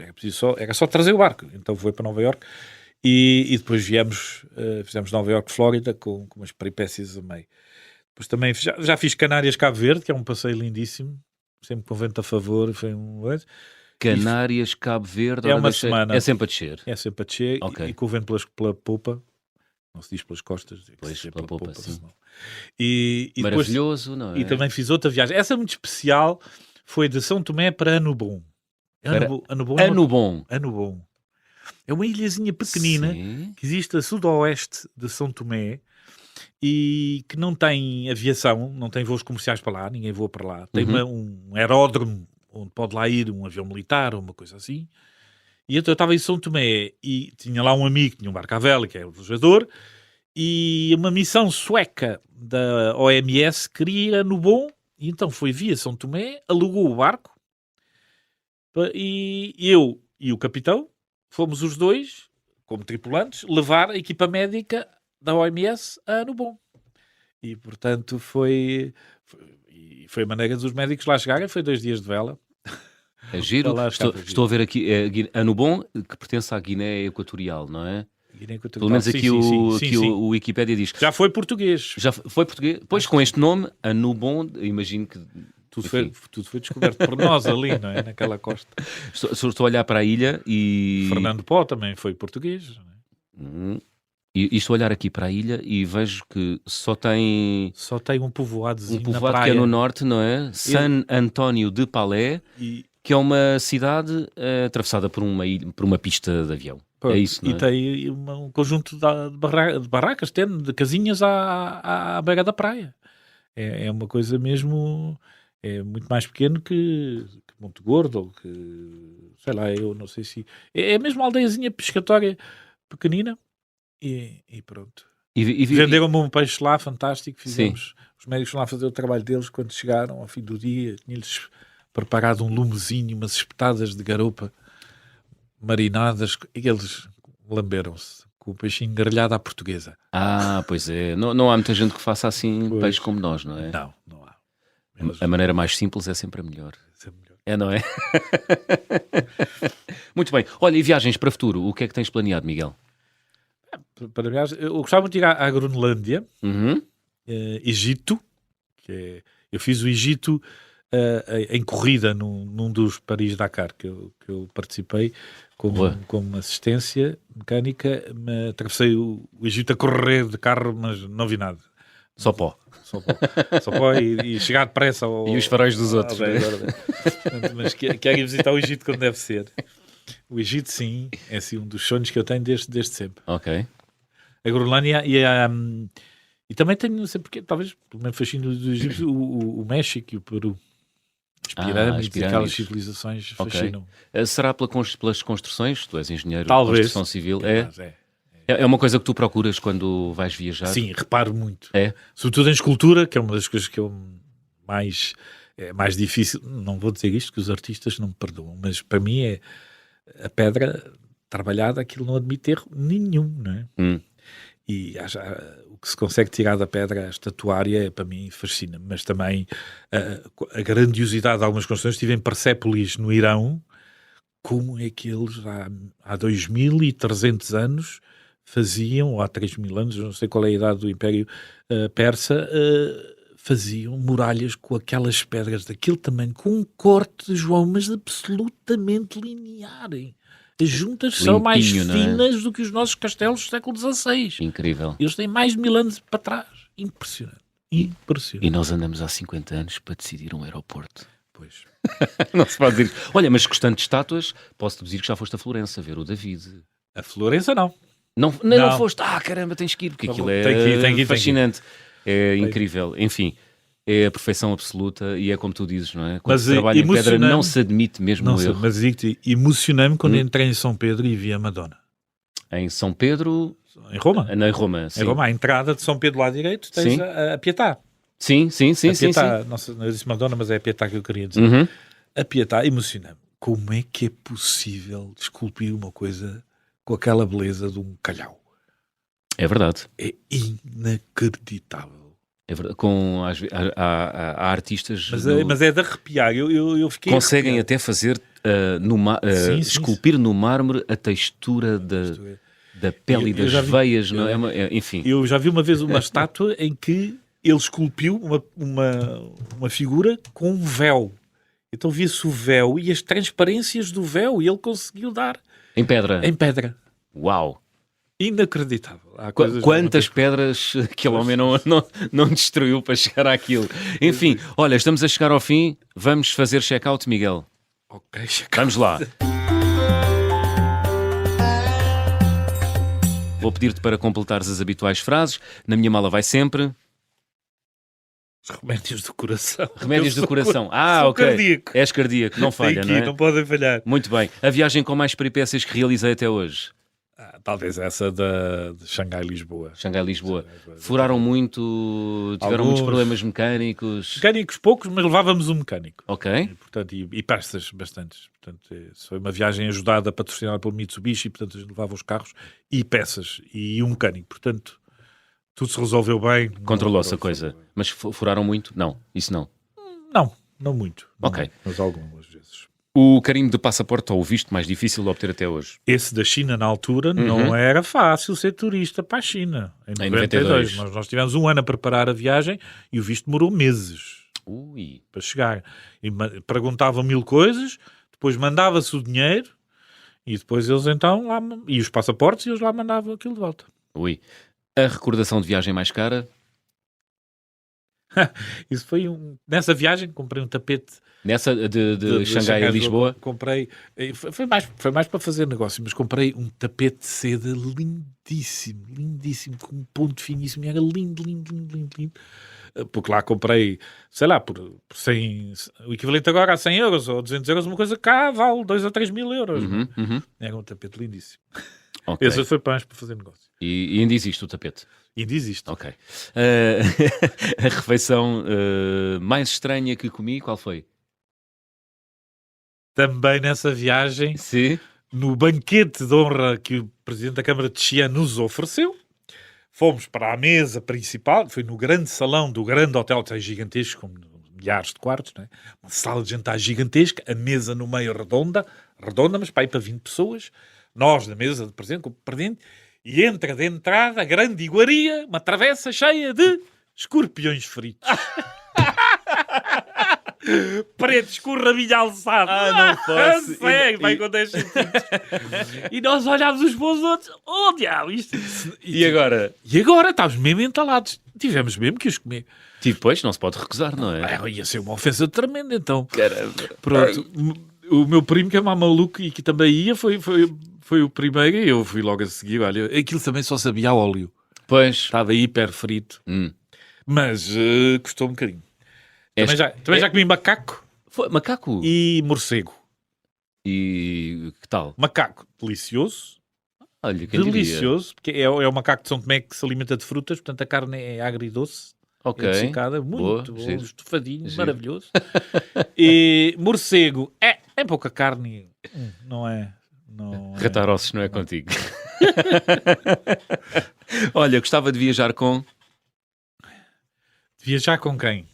Speaker 2: era só trazer o barco, então foi para Nova Iorque e depois fizemos Nova Iorque, Flórida, com umas peripécias a meio. Depois também já fiz Canárias, Cabo Verde, que é um passeio lindíssimo, sempre com vento a favor, foi
Speaker 1: Canárias, Cabo Verde,
Speaker 2: é uma semana.
Speaker 1: É sempre a descer.
Speaker 2: É sempre a descer e com o vento pela popa. Não se diz pelas costas.
Speaker 1: Pela popa, sim.
Speaker 2: E
Speaker 1: maravilhoso, não é?
Speaker 2: E também fiz outra viagem. Essa muito especial foi de São Tomé para Anubom. Anubom. É uma ilhazinha pequenina que existe a sudoeste de São Tomé e que não tem aviação, não tem voos comerciais para lá, ninguém voa para lá. Tem um aeródromo onde pode lá ir um avião militar ou uma coisa assim. E então eu estava em São Tomé e tinha lá um amigo que tinha um barco à vela, que é o velejador, e uma missão sueca da OMS queria ir a Anubom, e então foi via São Tomé, alugou o barco, e eu e o capitão fomos os dois como tripulantes, levar a equipa médica da OMS a Anubon. E, portanto, foi a maneira dos médicos lá chegarem, foi 2 dias de vela.
Speaker 1: É giro. Estou a ver aqui, Anubon, que pertence à Guiné Equatorial, não é? Pelo menos aqui o Wikipédia diz.
Speaker 2: Já foi português.
Speaker 1: Já foi português? Pois, com este nome, Anubon, imagino que...
Speaker 2: Tudo foi descoberto por nós ali, não é? Naquela costa.
Speaker 1: Estou a olhar para a ilha e...
Speaker 2: Fernando Pó também foi português. Não é?
Speaker 1: E estou a olhar aqui para a ilha e vejo que só tem
Speaker 2: um povoadozinho
Speaker 1: na
Speaker 2: praia.
Speaker 1: Que é no norte, não é? San António de Palé, que é uma cidade atravessada por uma pista de avião.
Speaker 2: Pronto,
Speaker 1: é isso, não é?
Speaker 2: E tem um conjunto de barracas, de casinhas à beira da praia. É uma coisa mesmo... É muito mais pequeno que Monte Gordo, ou que... Sei lá, eu não sei se... É mesmo uma aldeiazinha pescatória pequenina. E pronto. Venderam-me um peixe lá, fantástico. Os médicos foram lá fazer o trabalho deles. Quando chegaram ao fim do dia, tinha-lhes preparado um lumezinho, umas espetadas de garopa marinadas, e eles lamberam-se com o peixinho grelhado à portuguesa.
Speaker 1: Pois é. Não há muita gente que faça assim peixe como nós, não é?
Speaker 2: Não há.
Speaker 1: A maneira mais simples é sempre a melhor. É, não é? Muito bem. Olha, e viagens para o futuro? O que é que tens planeado, Miguel?
Speaker 2: Para viagens, eu gostava muito de ir à Groenlândia, Egito, eu fiz o Egito em corrida num dos Paris-Dakar que eu participei como assistência mecânica. Atravessei o Egito a correr de carro, mas não vi nada.
Speaker 1: Só pó
Speaker 2: e chegar depressa
Speaker 1: e os faróis dos outros.
Speaker 2: Mas quero ir visitar o Egito quando deve ser. O Egito, sim, é assim, um dos sonhos que eu tenho desde sempre.
Speaker 1: Ok.
Speaker 2: A Groenlândia e também tenho, não sei porquê, talvez pelo mesmo fascínio do Egito, o México e o Peru. As pirâmides. Aquelas civilizações fascinam.
Speaker 1: Será pelas construções? Tu és engenheiro
Speaker 2: de
Speaker 1: construção civil. É uma coisa que tu procuras quando vais viajar?
Speaker 2: Sim, reparo muito. Sobretudo em escultura, que é uma das coisas que eu mais difícil. Não vou dizer isto, que os artistas não me perdoam, mas para mim é a pedra trabalhada, aquilo não admite erro nenhum, não é? E o que se consegue tirar da pedra, a estatuária, para mim fascina. Mas também a grandiosidade de algumas construções. Estive em Persépolis, no Irão. Como é que eles há 2300 anos faziam, ou há 3000 anos, não sei qual é a idade do Império Persa, faziam muralhas com aquelas pedras daquele tamanho, com um corte, João, mas absolutamente linear. As juntas são mais finas do que os nossos castelos do século XVI.
Speaker 1: Incrível.
Speaker 2: Eles têm mais de 1000 anos para trás. Impressionante.
Speaker 1: E nós andamos há 50 anos para decidir um aeroporto.
Speaker 2: Pois.
Speaker 1: Não se pode dizer. Olha, mas gostando de estátuas, posso-te dizer que já foste a Florença ver o David.
Speaker 2: A Florença não.
Speaker 1: Não foste? Caramba, tens que ir, porque aquilo é fascinante. É incrível. Enfim, é a perfeição absoluta e é como tu dizes, não é? Quando se trabalha em pedra não se admite mesmo o erro.
Speaker 2: Mas digo-te, emocionei-me quando entrei em São Pedro e vi a Madonna.
Speaker 1: Em São Pedro?
Speaker 2: Em Roma.
Speaker 1: Em Roma, sim.
Speaker 2: Em Roma, à entrada de São Pedro lá direito, tens a Pietà.
Speaker 1: Sim.
Speaker 2: A Pietà, não eu disse Madonna, mas é a Pietà que eu queria dizer. A Pietà emocionei-me. Como é que é possível esculpir uma coisa com aquela beleza de um calhau?
Speaker 1: É verdade.
Speaker 2: É inacreditável.
Speaker 1: É verdade. Há artistas...
Speaker 2: Mas é de arrepiar. Eu fiquei
Speaker 1: conseguem até fazer, esculpir no mármore a textura da pele e das veias. Enfim.
Speaker 2: Eu já vi uma vez uma estátua em que ele esculpiu uma figura com um véu. Então via-se o véu e as transparências do véu e ele conseguiu dar.
Speaker 1: Em pedra?
Speaker 2: Em pedra.
Speaker 1: Uau!
Speaker 2: Inacreditável.
Speaker 1: Quantas pedras aquele homem não destruiu para chegar àquilo. Enfim, olha, estamos a chegar ao fim. Vamos fazer check-out, Miguel.
Speaker 2: Ok, check-out.
Speaker 1: Vamos lá. Vou pedir-te para completares as habituais frases. Na minha mala vai sempre...
Speaker 2: Os remédios do coração.
Speaker 1: Remédios do coração.
Speaker 2: Sou
Speaker 1: ok.
Speaker 2: Cardíaco.
Speaker 1: És cardíaco, não falha, não é?
Speaker 2: Não podem falhar.
Speaker 1: Muito bem. A viagem com mais peripécias que realizei até hoje?
Speaker 2: Talvez essa de Xangai-Lisboa.
Speaker 1: Xangai-Lisboa. Furaram muito, tiveram muitos problemas mecânicos.
Speaker 2: Mecânicos poucos, mas levávamos um mecânico.
Speaker 1: Ok.
Speaker 2: E peças bastantes. Portanto, foi uma viagem ajudada, patrocinada pelo Mitsubishi, portanto, a gente levava os carros e peças e um mecânico. Portanto, tudo se resolveu bem.
Speaker 1: Controlou-se a coisa. Mas furaram muito? Não, isso não.
Speaker 2: Não muito.
Speaker 1: Ok.
Speaker 2: Mas algumas vezes.
Speaker 1: O carimbo de passaporte ou o visto mais difícil de obter até hoje?
Speaker 2: Esse da China, na altura, não era fácil ser turista para a China. Em 92. Nós tivemos um ano a preparar a viagem e o visto demorou meses para chegar. E perguntavam 1000 coisas, depois mandava-se o dinheiro e depois eles então lá... E os passaportes e eles lá mandavam aquilo de volta.
Speaker 1: A recordação de viagem mais cara?
Speaker 2: Isso foi nessa viagem comprei um tapete.
Speaker 1: Nessa de Xangai a Lisboa?
Speaker 2: Comprei, foi mais para fazer negócio, mas comprei um tapete de seda lindíssimo, com um ponto finíssimo, e era lindo. Porque lá comprei, sei lá, por 100, o equivalente agora a 100 euros ou 200 euros, uma coisa cá vale 2 a 3 mil euros. Era um tapete lindíssimo.
Speaker 1: Okay.
Speaker 2: Esse foi mais para fazer negócio.
Speaker 1: E ainda existe o tapete?
Speaker 2: Ainda existe.
Speaker 1: Ok. A refeição mais estranha que comi, qual foi?
Speaker 2: Também nessa viagem,
Speaker 1: Sim.
Speaker 2: No banquete de honra que o Presidente da Câmara de Xi'an nos ofereceu, fomos para a mesa principal, foi no grande salão do grande hotel, que é gigantesco, com milhares de quartos, né? Uma sala de jantar gigantesca, a mesa no meio redonda, mas para ir para 20 pessoas, nós na mesa de presente, com o Presidente, e entra de entrada a grande iguaria, uma travessa cheia de escorpiões fritos. Pretos com o rabinho alçado.
Speaker 1: Não posso.
Speaker 2: Segue, vai com 10 centímetros. E nós olhámos uns para os outros. Oh, diabo, isto...
Speaker 1: E agora?
Speaker 2: E agora estávamos mesmo entalados. Tivemos mesmo que os comer.
Speaker 1: Depois não se pode recusar, não é?
Speaker 2: Ia ser uma ofensa tremenda, então.
Speaker 1: Caramba.
Speaker 2: Pronto. O meu primo, que é mais maluco e que também ia, foi o primeiro, e eu fui logo a seguir. Olha, aquilo também só sabia a óleo.
Speaker 1: Pois.
Speaker 2: Estava hiper frito. Mas custou um bocadinho. Também já comi macaco.
Speaker 1: Macaco?
Speaker 2: E morcego.
Speaker 1: E que tal?
Speaker 2: Macaco, delicioso.
Speaker 1: Olha, quem
Speaker 2: delicioso, porque é o macaco de São Tomé que se alimenta de frutas, portanto a carne é agridoce.
Speaker 1: Ok.
Speaker 2: É dessecada, muito bom,
Speaker 1: giro.
Speaker 2: estufadinho, maravilhoso. E morcego, é pouca carne, não é?
Speaker 1: Ratarossos não é contigo. Olha, gostava de viajar com...
Speaker 2: Viajar com quem?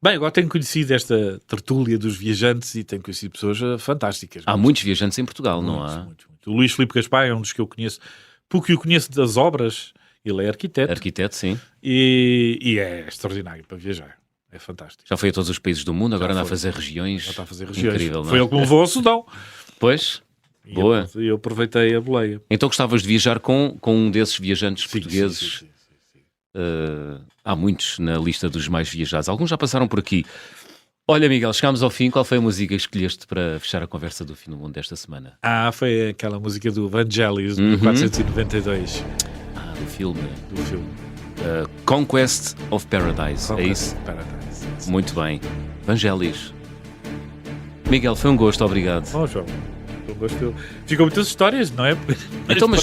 Speaker 2: Bem, agora tenho conhecido esta tertúlia dos viajantes e tenho conhecido pessoas fantásticas.
Speaker 1: Há muitos viajantes em Portugal, não há?
Speaker 2: Muitos. O Luís Filipe Gaspar é um dos que eu conheço, porque o conheço das obras, ele é arquiteto.
Speaker 1: Arquiteto, sim.
Speaker 2: E é extraordinário para viajar. É fantástico.
Speaker 1: Já foi a todos os países do mundo, agora anda a fazer regiões.
Speaker 2: Já está a fazer regiões.
Speaker 1: Incrível, não é?
Speaker 2: Foi ele que me levou ao Sudão.
Speaker 1: Pois, boa.
Speaker 2: E eu aproveitei a boleia.
Speaker 1: Então gostavas de viajar com um desses viajantes portugueses?
Speaker 2: Sim.
Speaker 1: Há muitos na lista dos mais viajados. Alguns já passaram por aqui. Olha, Miguel, chegámos ao fim. Qual foi a música que escolheste para fechar a conversa do Fim do Mundo desta semana?
Speaker 2: Foi aquela música do Vangelis, de 492.
Speaker 1: Do filme.
Speaker 2: Do filme.
Speaker 1: Conquest of Paradise. É isso?
Speaker 2: Paradise.
Speaker 1: Muito bem. Vangelis. Miguel, foi um gosto. Obrigado.
Speaker 2: João. Ficam muitas histórias, não é?
Speaker 1: Então, mas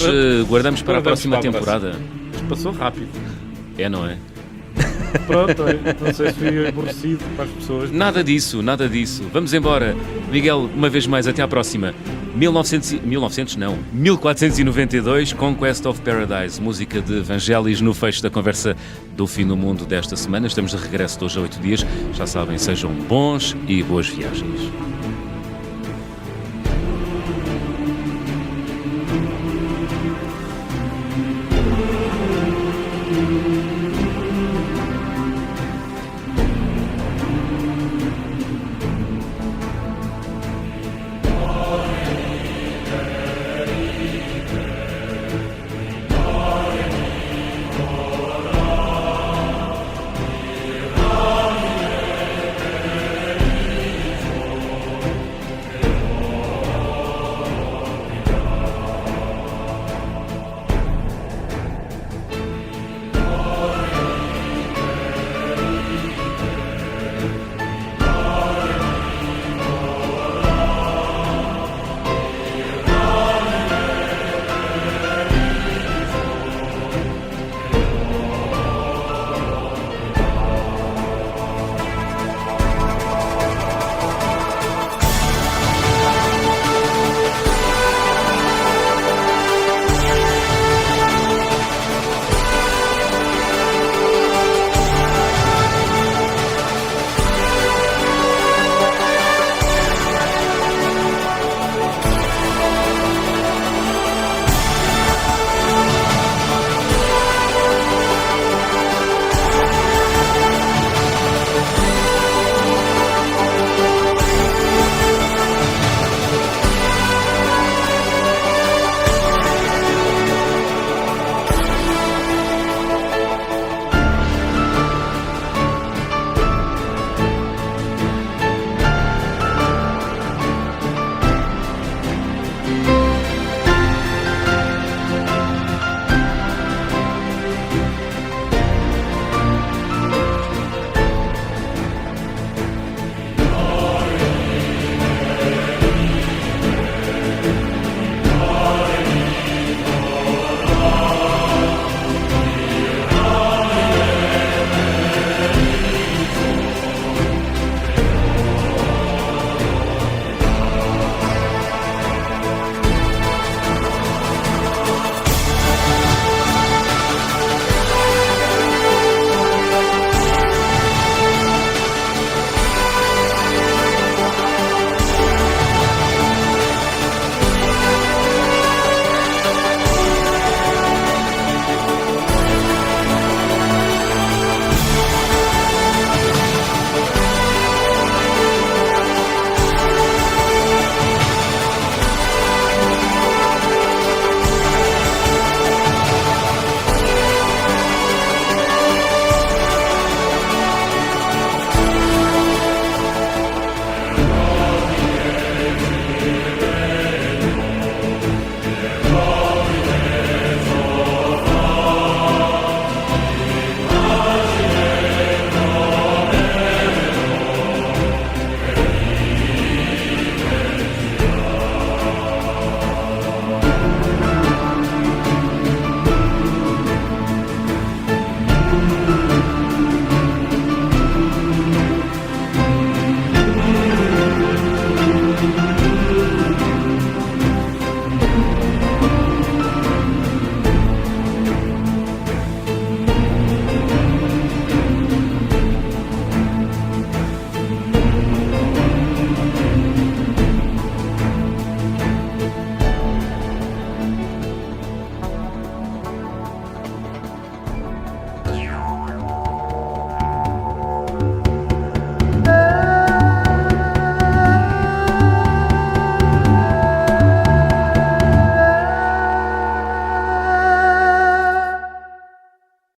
Speaker 1: guardamos para a próxima temporada.
Speaker 2: Passou rápido.
Speaker 1: É, não é?
Speaker 2: Pronto, não sei se fui aborrecido para as pessoas.
Speaker 1: Nada disso. Vamos embora. Miguel, uma vez mais, até à próxima. 1492, Conquest of Paradise, música de Vangelis no fecho da conversa do Fim do Mundo desta semana. Estamos de regresso de hoje a 8 dias. Já sabem, sejam bons e boas viagens.